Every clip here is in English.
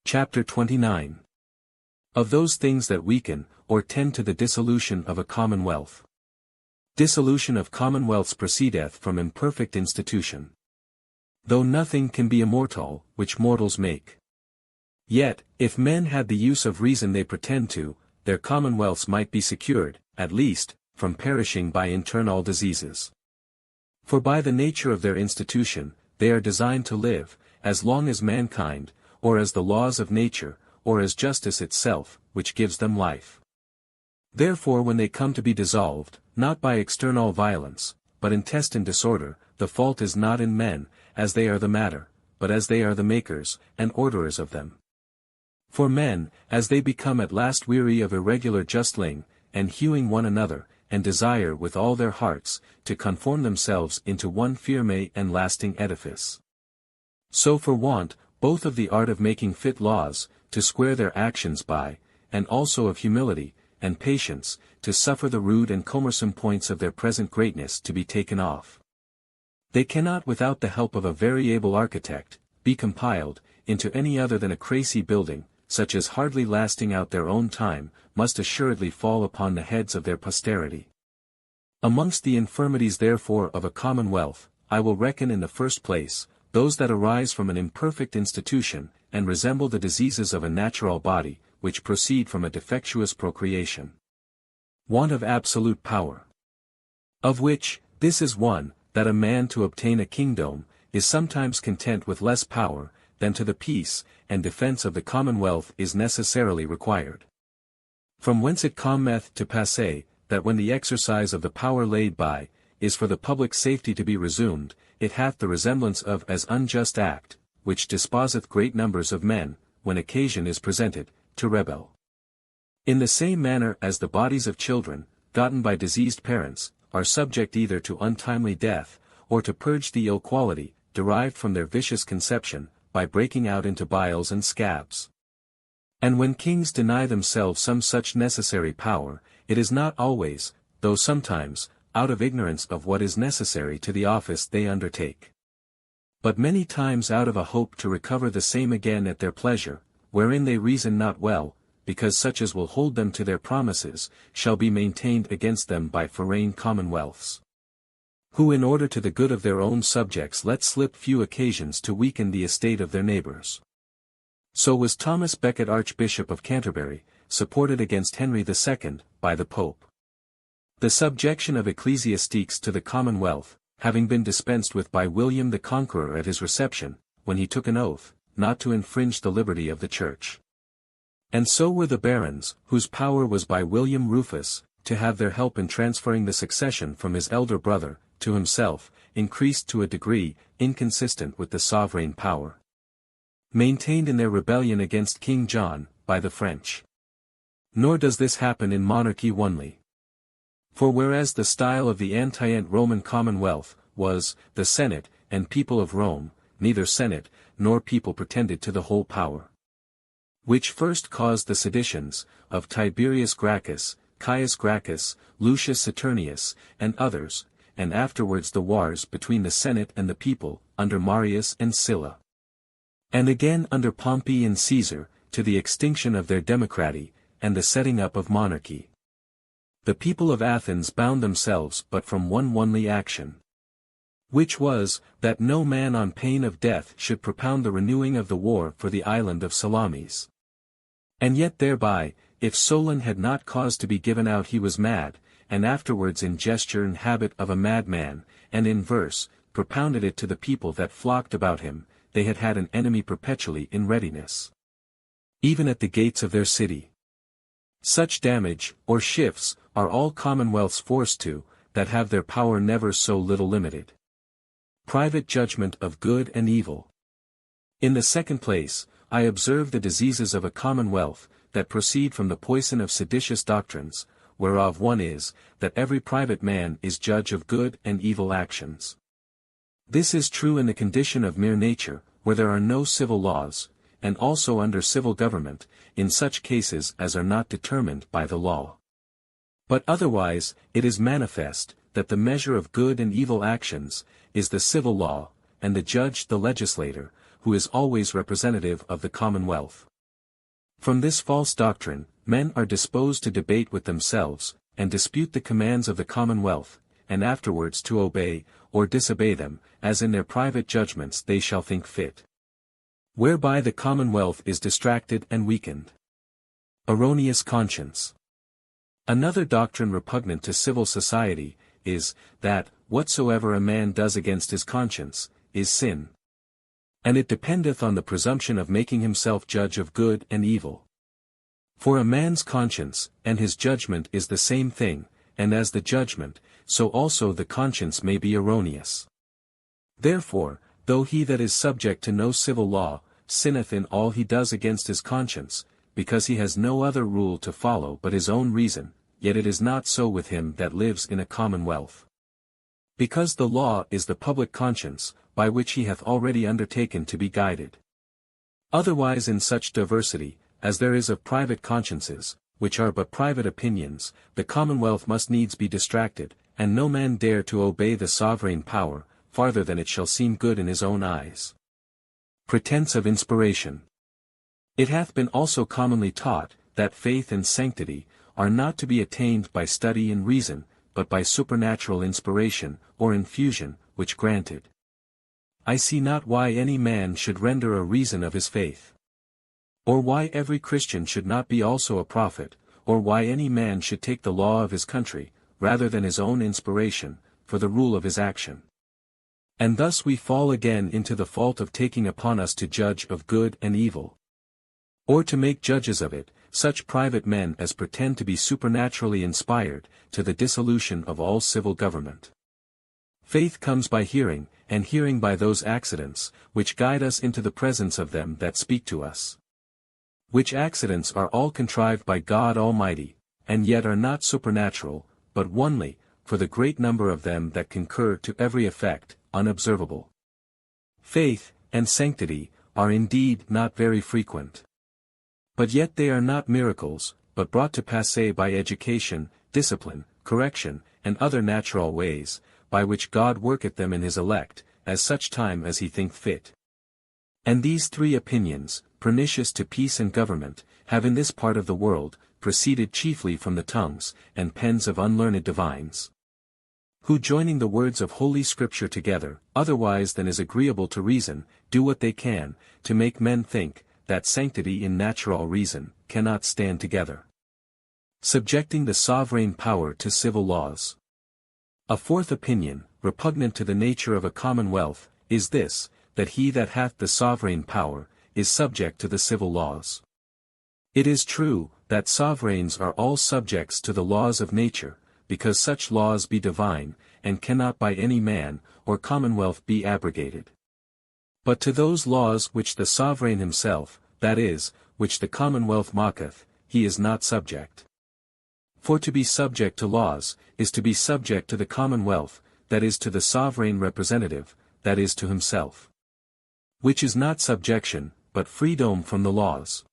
Chapter 29. Of those things that weaken, or tend to the dissolution of a commonwealth. Dissolution of commonwealths proceedeth from imperfect institution. Though nothing can be immortal, which mortals make. Yet, if men had the use of reason they pretend to, their commonwealths might be secured, at least, from perishing by internal diseases. For by the nature of their institution, they are designed to live, as long as mankind, or as the laws of nature, or as justice itself, which gives them life. Therefore when they come to be dissolved, not by external violence, but intestine disorder, the fault is not in men, as they are the matter, but as they are the makers, and orderers of them. For men, as they become at last weary of irregular justling, and hewing one another, and desire with all their hearts, to conform themselves into one firme and lasting edifice. So for want, both of the art of making fit laws, to square their actions by, and also of humility, and patience, to suffer the rude and cumbersome points of their present greatness to be taken off. They cannot without the help of a very able architect, be compiled, into any other than a crazy building, such as hardly lasting out their own time, must assuredly fall upon the heads of their posterity. Amongst the infirmities therefore of a commonwealth, I will reckon in the first place, those that arise from an imperfect institution, and resemble the diseases of a natural body, which proceed from a defectuous procreation. Want of absolute power. Of which, this is one, that a man to obtain a kingdom, is sometimes content with less power, than to the peace, and defence of the commonwealth is necessarily required. From whence it cometh to pass, that when the exercise of the power laid by, is for the public safety to be resumed, it hath the resemblance of as unjust act, which disposeth great numbers of men, when occasion is presented, to rebel. In the same manner as the bodies of children, gotten by diseased parents, are subject either to untimely death, or to purge the ill quality, derived from their vicious conception, by breaking out into biles and scabs. And when kings deny themselves some such necessary power, it is not always, though sometimes, out of ignorance of what is necessary to the office they undertake. But many times out of a hope to recover the same again at their pleasure, wherein they reason not well, because such as will hold them to their promises, shall be maintained against them by foreign commonwealths. Who in order to the good of their own subjects let slip few occasions to weaken the estate of their neighbours. So was Thomas Becket Archbishop of Canterbury, supported against Henry II, by the Pope. The subjection of ecclesiastiques to the commonwealth, having been dispensed with by William the Conqueror at his reception, when he took an oath, not to infringe the liberty of the Church. And so were the barons, whose power was by William Rufus, to have their help in transferring the succession from his elder brother, to himself, increased to a degree, inconsistent with the sovereign power maintained in their rebellion against King John, by the French. Nor does this happen in monarchy only. For whereas the style of the antient Roman Commonwealth, was, the Senate, and people of Rome, neither Senate, nor people pretended to the whole power. Which first caused the seditions, of Tiberius Gracchus, Caius Gracchus, Lucius Saturnius, and others, and afterwards the wars between the Senate and the people, under Marius and Sylla. And again under Pompey and Caesar, to the extinction of their democracy, and the setting up of monarchy. The people of Athens bound themselves but from one only action. Which was, that no man on pain of death should propound the renewing of the war for the island of Salamis. And yet thereby, if Solon had not cause to be given out he was mad, and afterwards in gesture and habit of a madman, and in verse, propounded it to the people that flocked about him, they had had an enemy perpetually in readiness. Even at the gates of their city. Such damage, or shifts, are all commonwealths forced to, that have their power never so little limited. Private judgment of good and evil. In the second place, I observe the diseases of a commonwealth, that proceed from the poison of seditious doctrines, whereof one is, that every private man is judge of good and evil actions. This is true in the condition of mere nature, where there are no civil laws, and also under civil government, in such cases as are not determined by the law. But otherwise, it is manifest, that the measure of good and evil actions, is the civil law, and the judge the legislator, who is always representative of the commonwealth. From this false doctrine, men are disposed to debate with themselves, and dispute the commands of the commonwealth, and afterwards to obey, or disobey them, as in their private judgments they shall think fit. Whereby the commonwealth is distracted and weakened. Erroneous conscience. Another doctrine repugnant to civil society, is, that, whatsoever a man does against his conscience, is sin. And it dependeth on the presumption of making himself judge of good and evil. For a man's conscience, and his judgment is the same thing, and as the judgment, so also the conscience may be erroneous. Therefore, though he that is subject to no civil law, sinneth in all he does against his conscience, because he has no other rule to follow but his own reason, yet it is not so with him that lives in a commonwealth. Because the law is the public conscience, by which he hath already undertaken to be guided. Otherwise in such diversity, as there is of private consciences, which are but private opinions, the commonwealth must needs be distracted, and no man dare to obey the sovereign power, farther than it shall seem good in his own eyes. Pretense of inspiration. It hath been also commonly taught, that faith and sanctity are not to be attained by study and reason, but by supernatural inspiration, or infusion, which granted. I see not why any man should render a reason of his faith. Or why every Christian should not be also a prophet, or why any man should take the law of his country, rather than his own inspiration, for the rule of his action. And thus we fall again into the fault of taking upon us to judge of good and evil. Or to make judges of it, such private men as pretend to be supernaturally inspired, to the dissolution of all civil government. Faith comes by hearing, and hearing by those accidents, which guide us into the presence of them that speak to us. Which accidents are all contrived by God Almighty, and yet are not supernatural, but onely, for the great number of them that concur to every effect, unobservable. Faith, and sanctity, are indeed not very frequent. But yet they are not miracles, but brought to pass by education, discipline, correction, and other natural ways, by which God worketh them in his elect, as such time as he think fit. And these three opinions, pernicious to peace and government, have in this part of the world, proceeded chiefly from the tongues, and pens of unlearned divines. Who joining the words of Holy Scripture together, otherwise than is agreeable to reason, do what they can, to make men think, that sanctity in natural reason, cannot stand together. Subjecting the sovereign power to civil laws. A fourth opinion, repugnant to the nature of a commonwealth, is this, that he that hath the sovereign power, is subject to the civil laws. It is true, that sovereigns are all subjects to the laws of nature, because such laws be divine, and cannot by any man, or commonwealth be abrogated. But to those laws which the sovereign himself, that is, which the commonwealth mocketh, he is not subject. For to be subject to laws, is to be subject to the commonwealth, that is to the sovereign representative, that is to himself. Which is not subjection, but freedom from the laws.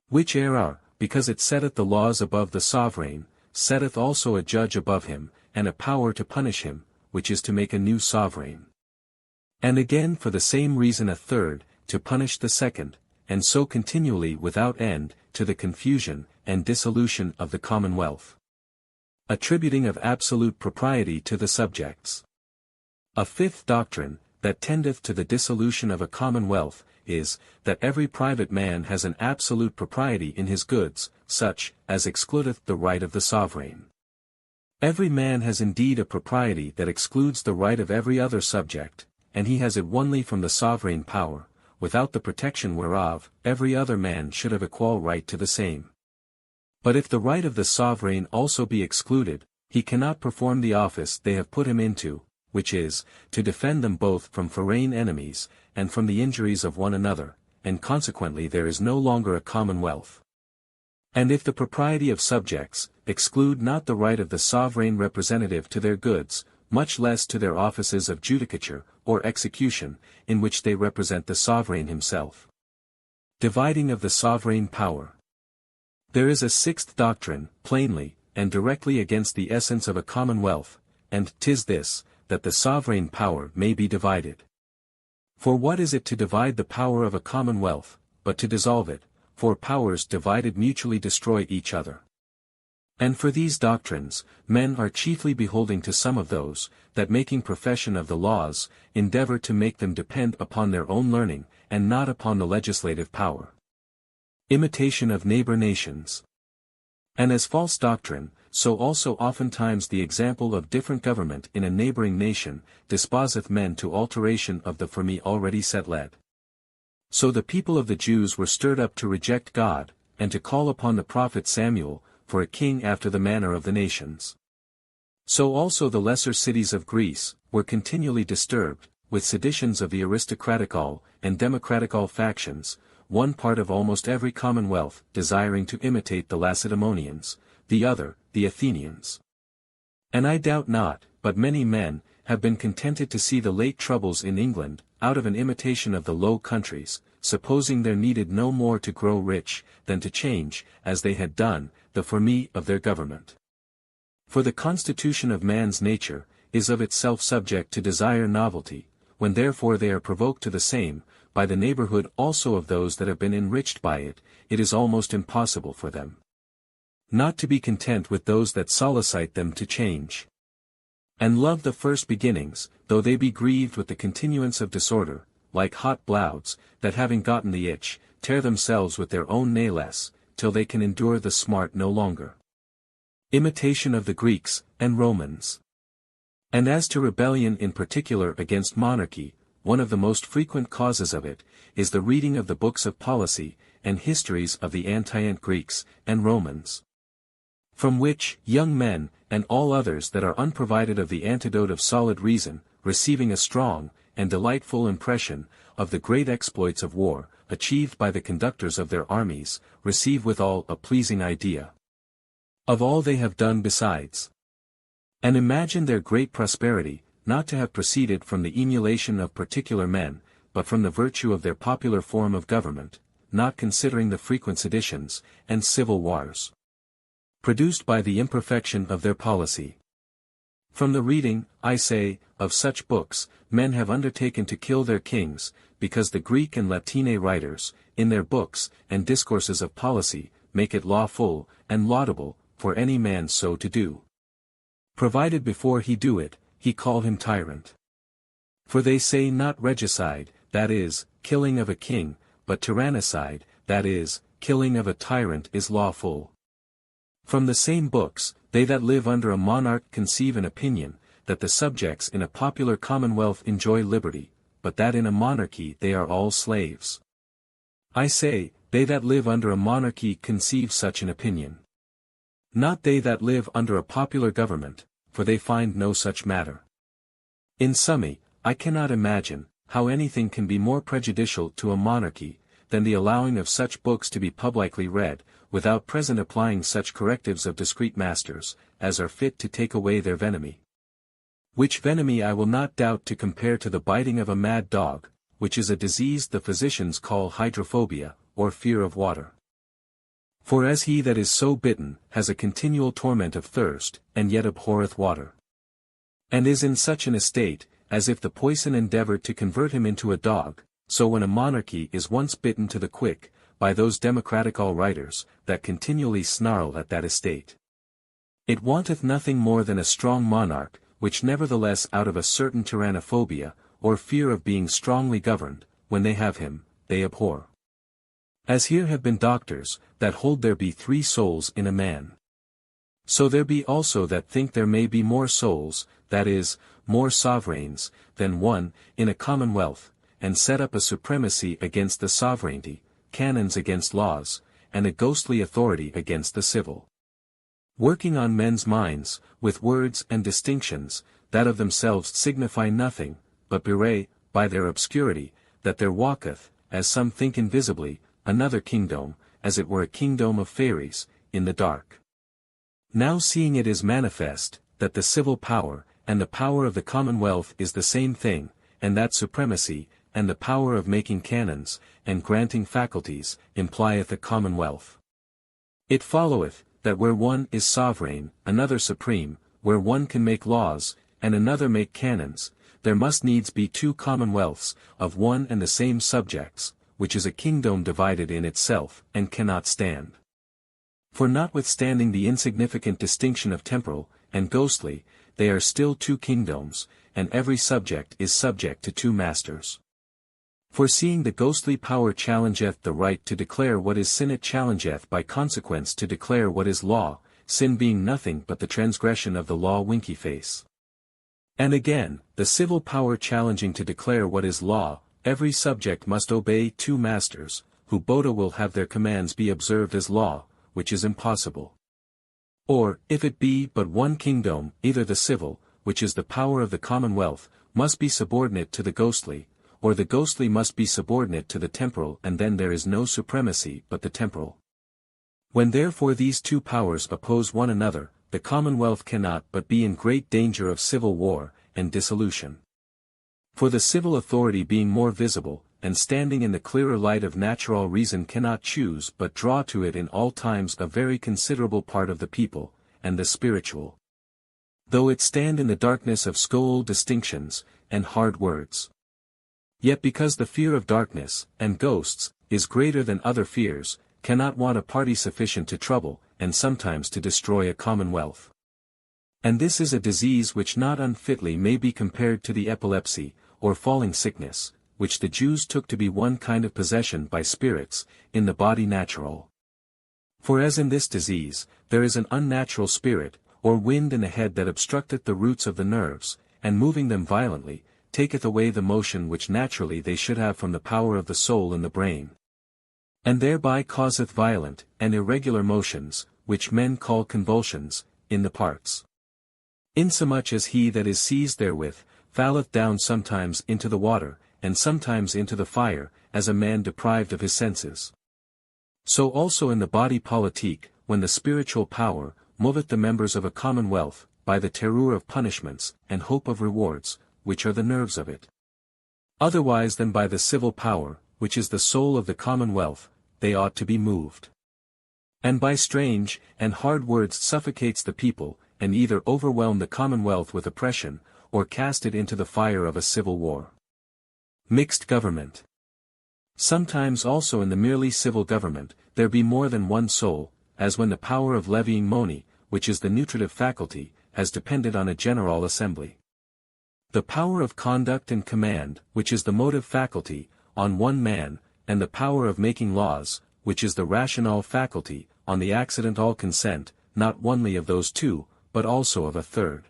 Which are, because it setteth the laws above the sovereign, setteth also a judge above him, and a power to punish him, which is to make a new sovereign. And again for the same reason a third, to punish the second, and so continually without end, to the confusion, and dissolution of the commonwealth. Attributing of absolute propriety to the subjects. A fifth doctrine, that tendeth to the dissolution of a commonwealth, is, that every private man has an absolute propriety in his goods, such, as excludeth the right of the sovereign. Every man has indeed a propriety that excludes the right of every other subject, and he has it only from the sovereign power, without the protection whereof, every other man should have equal right to the same. But if the right of the sovereign also be excluded, he cannot perform the office they have put him into, which is, to defend them both from foreign enemies, and from the injuries of one another, and consequently there is no longer a commonwealth. And if the propriety of subjects, exclude not the right of the sovereign representative to their goods, much less to their offices of judicature, or execution, in which they represent the sovereign himself. Dividing of the sovereign power. There is a sixth doctrine, plainly, and directly against the essence of a commonwealth, and 'tis this, that the sovereign power may be divided. For what is it to divide the power of a commonwealth, but to dissolve it, for powers divided mutually destroy each other. And for these doctrines, men are chiefly beholding to some of those, that making profession of the laws, endeavor to make them depend upon their own learning, and not upon the legislative power. Imitation of neighbor nations. And as false doctrine, so also oftentimes the example of different government in a neighboring nation, disposeth men to alteration of the for me already set led. So the people of the Jews were stirred up to reject God, and to call upon the prophet Samuel, for a king after the manner of the nations. So also the lesser cities of Greece, were continually disturbed, with seditions of the aristocratical, and democratical factions, one part of almost every commonwealth desiring to imitate the Lacedaemonians, the other, the Athenians. And I doubt not, but many men, have been contented to see the late troubles in England, out of an imitation of the Low Countries, supposing there needed no more to grow rich, than to change, as they had done, the for me of their government. For the constitution of man's nature, is of itself subject to desire novelty, when therefore they are provoked to the same, by the neighborhood also of those that have been enriched by it, it is almost impossible for them not to be content with those that solicite them to change. And love the first beginnings, though they be grieved with the continuance of disorder, like hot blouds, that having gotten the itch, tear themselves with their own nails, till they can endure the smart no longer. Imitation of the Greeks, and Romans. And as to rebellion in particular against monarchy, one of the most frequent causes of it, is the reading of the books of policy, and histories of the antient Greeks, and Romans. From which, young men, and all others that are unprovided of the antidote of solid reason, receiving a strong, and delightful impression, of the great exploits of war, achieved by the conductors of their armies, receive withal a pleasing idea of all they have done besides. And imagine their great prosperity, not to have proceeded from the emulation of particular men, but from the virtue of their popular form of government, not considering the frequent seditions, and civil wars produced by the imperfection of their policy. From the reading, I say, of such books, men have undertaken to kill their kings, because the Greek and Latine writers, in their books, and discourses of policy, make it lawful, and laudable, for any man so to do. Provided before he do it, he call him tyrant. For they say not regicide, that is, killing of a king, but tyrannicide, that is, killing of a tyrant is lawful. From the same books, they that live under a monarch conceive an opinion, that the subjects in a popular commonwealth enjoy liberty, but that in a monarchy they are all slaves. I say, they that live under a monarchy conceive such an opinion. Not they that live under a popular government, for they find no such matter. In summary, I cannot imagine, how anything can be more prejudicial to a monarchy, than the allowing of such books to be publicly read, without present applying such correctives of discreet masters, as are fit to take away their venomy. Which venomy I will not doubt to compare to the biting of a mad dog, which is a disease the physicians call hydrophobia, or fear of water. For as he that is so bitten has a continual torment of thirst, and yet abhorreth water, and is in such an estate, as if the poison endeavored to convert him into a dog, so when a monarchy is once bitten to the quick, by those democratical writers, that continually snarl at that estate, it wanteth nothing more than a strong monarch, which nevertheless out of a certain tyrannophobia, or fear of being strongly governed, when they have him, they abhor. As here have been doctors, that hold there be 3 souls in a man. So there be also that think there may be more souls, that is, more sovereigns, than one, in a commonwealth, and set up a supremacy against the sovereignty, canons against laws, and a ghostly authority against the civil. Working on men's minds, with words and distinctions, that of themselves signify nothing, but bewray, by their obscurity, that there walketh, as some think invisibly, another kingdom, as it were a kingdom of fairies, in the dark. Now seeing it is manifest, that the civil power, and the power of the commonwealth is the same thing, and that supremacy, and the power of making canons, and granting faculties, implieth a commonwealth. It followeth, that where one is sovereign, another supreme, where one can make laws, and another make canons, there must needs be 2 commonwealths, of one and the same subjects, which is a kingdom divided in itself, and cannot stand. For notwithstanding the insignificant distinction of temporal, and ghostly, they are still two kingdoms, and every subject is subject to two masters. For seeing the ghostly power challengeth the right to declare what is sin, it challengeth by consequence to declare what is law, sin being nothing but the transgression of the law winky face. And again, the civil power challenging to declare what is law, every subject must obey two masters, who both will have their commands be observed as law, which is impossible. Or, if it be but one kingdom, either the civil, which is the power of the commonwealth, must be subordinate to the ghostly, or the ghostly must be subordinate to the temporal, and then there is no supremacy but the temporal. When therefore these two powers oppose one another, the commonwealth cannot but be in great danger of civil war, and dissolution. For the civil authority being more visible, and standing in the clearer light of natural reason cannot choose but draw to it in all times a very considerable part of the people, and the spiritual. Though it stand in the darkness of school distinctions, and hard words. Yet because the fear of darkness, and ghosts, is greater than other fears, cannot want a party sufficient to trouble, and sometimes to destroy a commonwealth. And this is a disease which not unfitly may be compared to the epilepsy, or falling sickness, which the Jews took to be one kind of possession by spirits, in the body natural. For as in this disease, there is an unnatural spirit, or wind in the head that obstructeth the roots of the nerves, and moving them violently, taketh away the motion which naturally they should have from the power of the soul in the brain. And thereby causeth violent, and irregular motions, which men call convulsions, in the parts. Insomuch as he that is seized therewith, falleth down sometimes into the water, and sometimes into the fire, as a man deprived of his senses. So also in the body politique, when the spiritual power, moveth the members of a commonwealth, by the terror of punishments, and hope of rewards, which are the nerves of it. Otherwise than by the civil power, which is the soul of the commonwealth, they ought to be moved. And by strange, and hard words suffocates the people, and either overwhelm the commonwealth with oppression, or cast it into the fire of a civil war. Mixed government. Sometimes also in the merely civil government, there be more than one soul, as when the power of levying money, which is the nutritive faculty, has depended on a general assembly. The power of conduct and command, which is the motive faculty, on one man, and the power of making laws, which is the rational faculty, on the accidental consent, not only of those two, but also of a third.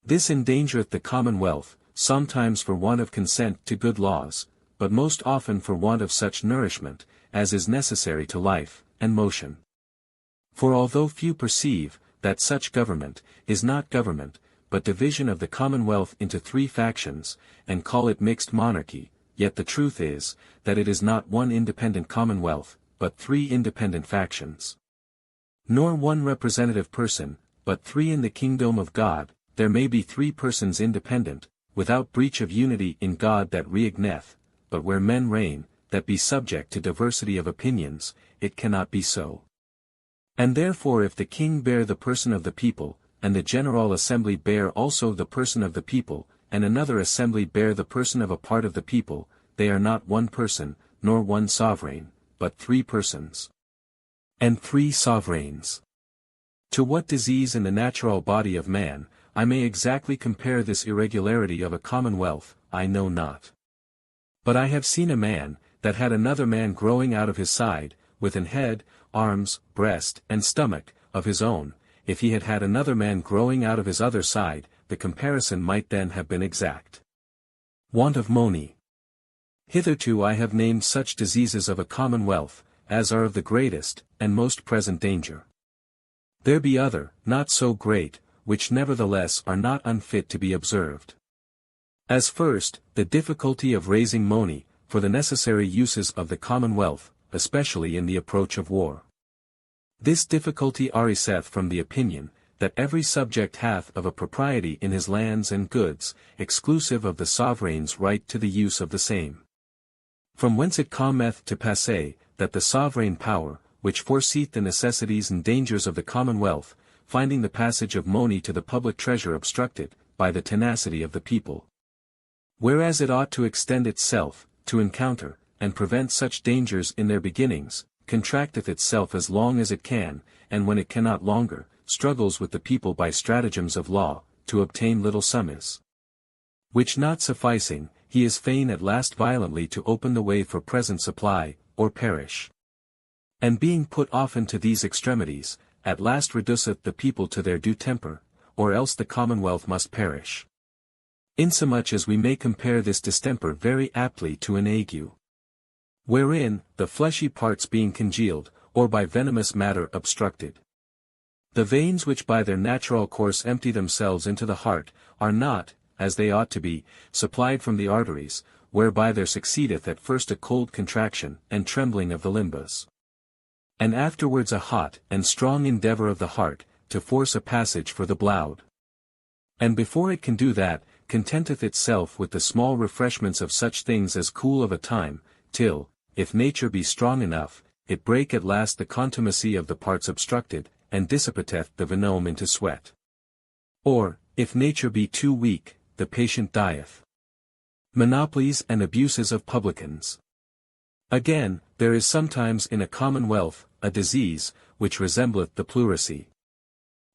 This endangereth the commonwealth, sometimes for want of consent to good laws, but most often for want of such nourishment, as is necessary to life, and motion. For although few perceive, that such government, is not government, but division of the commonwealth into three factions, and call it mixed monarchy, yet the truth is, that it is not one independent commonwealth, but three independent factions. Nor one representative person, but three in the kingdom of God, there may be three persons independent, without breach of unity in God that reigneth, but where men reign, that be subject to diversity of opinions, it cannot be so. And therefore if the king bear the person of the people, and the general assembly bear also the person of the people, and another assembly bear the person of a part of the people, they are not one person, nor one sovereign, but three persons. And three sovereigns. To what disease in the natural body of man, I may exactly compare this irregularity of a commonwealth, I know not. But I have seen a man, that had another man growing out of his side, with an head, arms, breast, and stomach, of his own. If he had had another man growing out of his other side, the comparison might then have been exact. Want of money. Hitherto I have named such diseases of a commonwealth, as are of the greatest, and most present danger. There be other, not so great, which nevertheless are not unfit to be observed. As first, the difficulty of raising money, for the necessary uses of the commonwealth, especially in the approach of war. This difficulty ariseth from the opinion, that every subject hath of a propriety in his lands and goods, exclusive of the sovereign's right to the use of the same. From whence it cometh to pass, that the sovereign power, which foreseeth the necessities and dangers of the commonwealth, finding the passage of money to the public treasure obstructed, by the tenacity of the people. Whereas it ought to extend itself, to encounter, and prevent such dangers in their beginnings, contracteth itself as long as it can, and when it cannot longer, struggles with the people by stratagems of law, to obtain little summas. Which not sufficing, he is fain at last violently to open the way for present supply, or perish. And being put often to these extremities, at last reduceth the people to their due temper, or else the commonwealth must perish. Insomuch as we may compare this distemper very aptly to an ague, wherein, the fleshy parts being congealed, or by venomous matter obstructed, the veins which by their natural course empty themselves into the heart, are not, as they ought to be, supplied from the arteries, whereby there succeedeth at first a cold contraction and trembling of the limbus, and afterwards a hot and strong endeavour of the heart, to force a passage for the blood. And before it can do that, contenteth itself with the small refreshments of such things as cool of a time, till, if nature be strong enough, it break at last the contumacy of the parts obstructed, and dissipateth the venom into sweat. Or, if nature be too weak, the patient dieth. Monopolies and abuses of publicans. Again, there is sometimes in a commonwealth, a disease, which resembleth the pleurisy.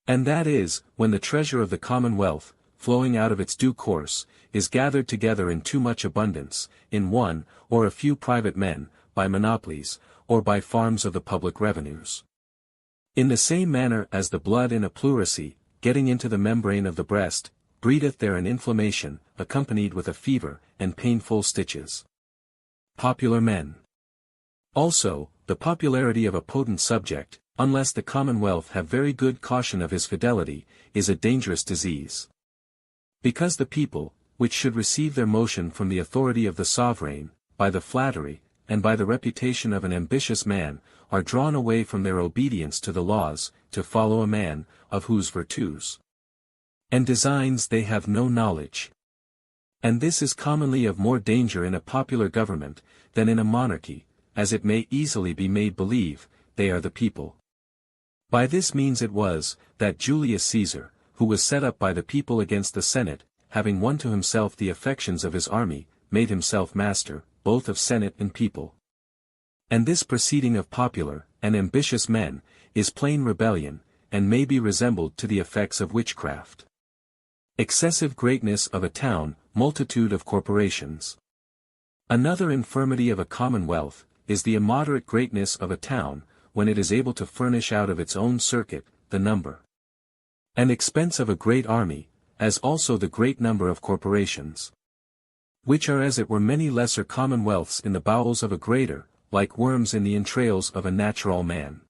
And that is, when the treasure of the commonwealth, flowing out of its due course, is gathered together in too much abundance, in one, or a few private men, by monopolies, or by farms of the public revenues. In the same manner as the blood in a pleurisy, getting into the membrane of the breast, breedeth there an inflammation, accompanied with a fever, and painful stitches. Popular men. Also, the popularity of a potent subject, unless the commonwealth have very good caution of his fidelity, is a dangerous disease. Because the people, which should receive their motion from the authority of the sovereign, by the flattery, and by the reputation of an ambitious man, are drawn away from their obedience to the laws, to follow a man, of whose virtues and designs they have no knowledge. And this is commonly of more danger in a popular government, than in a monarchy, as it may easily be made believe, they are the people. By this means it was, that Julius Caesar, who was set up by the people against the Senate, having won to himself the affections of his army, made himself master, both of Senate and people. And this proceeding of popular, and ambitious men, is plain rebellion, and may be resembled to the effects of witchcraft. Excessive greatness of a town, multitude of corporations. Another infirmity of a commonwealth, is the immoderate greatness of a town, when it is able to furnish out of its own circuit, the number and expense of a great army, as also the great number of corporations, which are as it were many lesser commonwealths in the bowels of a greater, like worms in the entrails of a natural man.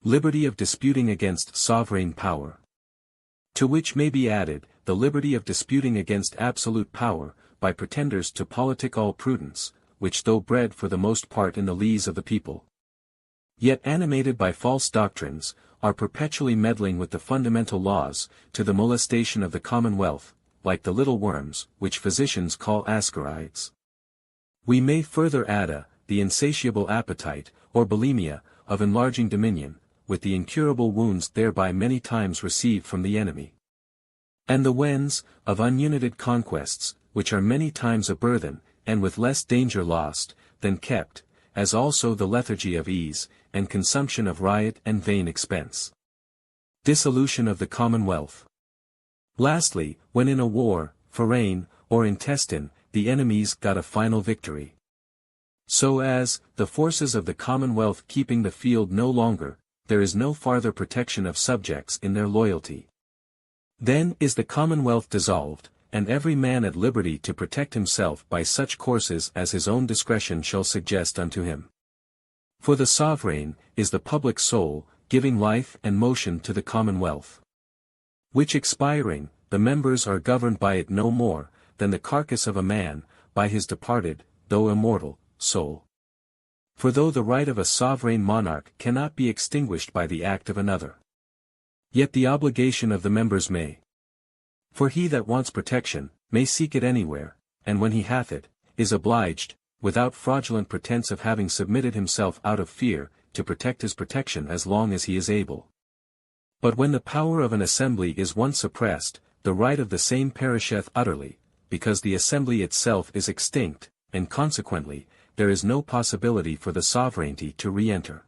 Liberty of disputing against sovereign power. To which may be added, the liberty of disputing against absolute power, by pretenders to political prudence, which though bred for the most part in the lees of the people, yet animated by false doctrines, are perpetually meddling with the fundamental laws, to the molestation of the commonwealth, like the little worms, which physicians call ascarides. We may further add the insatiable appetite, or bulimia, of enlarging dominion, with the incurable wounds thereby many times received from the enemy. And the wens, of ununited conquests, which are many times a burthen, and with less danger lost, than kept, as also the lethargy of ease, and consumption of riot and vain expense. Dissolution of the commonwealth. Lastly, when in a war, foreign, or intestine, the enemies got a final victory. So as, the forces of the commonwealth keeping the field no longer, there is no farther protection of subjects in their loyalty. Then is the commonwealth dissolved, and every man at liberty to protect himself by such courses as his own discretion shall suggest unto him. For the sovereign is the public soul, giving life and motion to the commonwealth, which expiring, the members are governed by it no more, than the carcass of a man, by his departed, though immortal, soul. For though the right of a sovereign monarch cannot be extinguished by the act of another, yet the obligation of the members may. For he that wants protection, may seek it anywhere, and when he hath it, is obliged, without fraudulent pretense of having submitted himself out of fear, to protect his protection as long as he is able. But when the power of an assembly is once suppressed, the right of the same perisheth utterly, because the assembly itself is extinct, and consequently, there is no possibility for the sovereignty to re-enter.